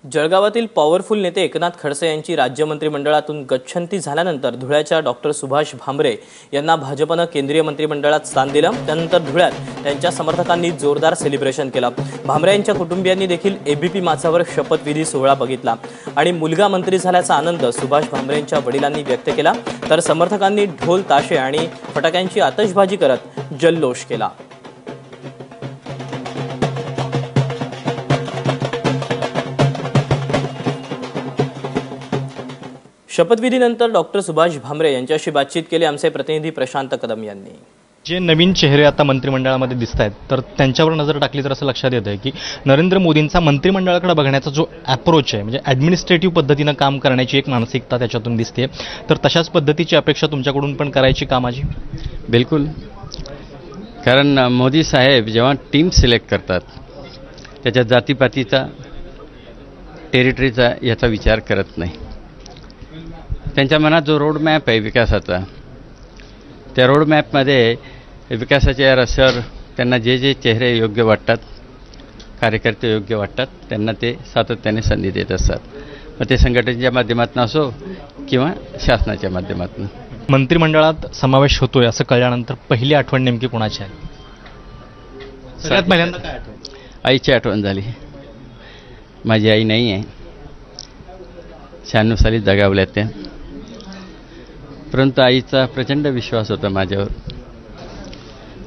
जळगावातील powerful नेते एकनाथ खडसे यांची राज्य मंत्रिमंडळातून गच्छंती झाल्यानंतर धुळ्याच्या डॉक्टर सुभाष भामरे यांना भाजपनं केंद्रीय मंत्रिमंडळात स्थान दिलं। त्यानंतर धुळ्यात त्यांच्या समर्थकांनी जोरदार सेलिब्रेशन केलं। भामरे यांच्या कुटुंबियांनी देखील एबीपी माझावर शपथविधी सोहळा बघितला आणि मुलगा मंत्री झाल्याचा आनंद सुभाष भामरे यांच्या वडिलांनी व्यक्त केला। तर समर्थकांनी ढोल ताशे आणि फटाक्यांची आतषबाजी करत जल्लोष केला। शपथविधीनंतर डॉक्टर सुभाष भामरे यांच्याशी बातचीत केली आमचे प्रतिनिधी प्रशांत कदम यांनी। जे नवीन चेहरे आता मंत्रिमंडळामध्ये दिसत आहेत तर त्यांच्यावर नजर टाकली तर असं लक्षात येतं की नरेंद्र मोदींचा मंत्रिमंडळाकडे बघण्याचा जो अप्रोच आहे म्हणजे ॲडमिनिस्ट्रेटिव्ह पद्धतीनं काम करण्याची एक मानसिकता त्याच्यातून दिसते। तर तशाच पद्धतीची अपेक्षा तुमच्याकडून पण करायची का माझी? बिलकुल, कारण मोदी साहेब जेव्हा टीम सिलेक्ट करतात त्याच्या जातीपातीचा टेरिटरीचा याचा विचार करत नाही। त्यांच्या मनात जो रोडमॅप आहे विकासाचा, त्या रोडमॅपमध्ये विकासाच्या रस्त्यावर त्यांना जे जे चेहरे योग्य वाटतात, कार्यकर्ते योग्य वाटतात, त्यांना ते सातत्याने संधी देत असतात। मग ते संघटनेच्या माध्यमातून असो किंवा शासनाच्या माध्यमातून। मंत्रिमंडळात समावेश होतोय असं कळल्यानंतर पहिली आठवण नेमकी कोणाची आहे? सगळ्यात पहिल्यांदा काय आठवण? आईची आठवण झाली। माझी आई नाही आहे, 96 साली दगावल्या त्या, परंतु आईचा प्रचंड विश्वास होता माझ्यावर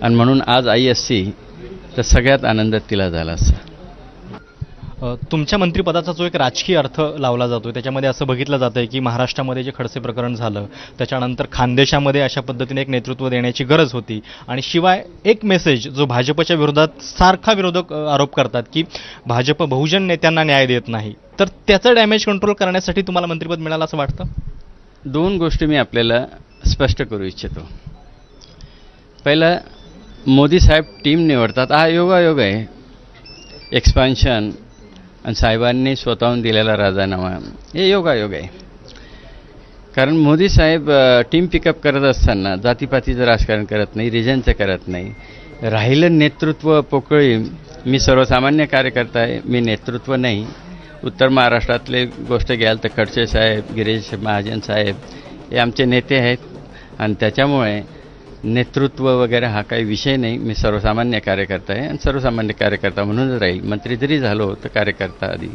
आणि म्हणून आज आई असती तर सगळ्यात आनंद तिला झाला असता। तुमच्या मंत्रिपदाचा जो एक राजकीय अर्थ लावला जातो त्याच्यामध्ये असं बघितलं जातं की महाराष्ट्रामध्ये जे खडसे प्रकरण झालं त्याच्यानंतर खानदेशामध्ये अशा पद्धतीने एक नेतृत्व देण्याची गरज होती आणि शिवाय एक मेसेज जो भाजपच्या विरोधात सारखा विरोधक आरोप करतात की भाजप बहुजन नेत्यांना न्याय देत नाही, तर त्याचं डॅमेज कंट्रोल करण्यासाठी तुम्हाला मंत्रिपद मिळालं असं वाटतं? दोन गोष्टी मी आपल्याला स्पष्ट करू इच्छितो। पहिलं, मोदी साहेब टीम निवडतात हा योगायोग आहे, एक्सपान्शन आणि साहेबांनी स्वतःहून दिलेला राजीनामा हे योगायोग आहे। कारण मोदी साहेब टीम पिकअप करत असताना जातीपातीचं राजकारण करत नाही, रिजनचं करत नाही। राहिलं नेतृत्व पोकळी, मी सर्वसामान्य कार्यकर्ता आहे, मी नेतृत्व नाही। उत्तर महाराष्ट्रातले गोष्ट घ्याल तर खडसे साहेब, गिरीश महाजन साहेब हे आमचे नेते आहेत आणि त्याच्यामुळे नेतृत्व वगैरे हा काही विषय नाही। मी सर्वसामान्य कार्यकर्ता आहे आणि सर्वसामान्य कार्यकर्ता म्हणूनच राहील। मंत्री जरी झालो तर कार्यकर्ता आधी।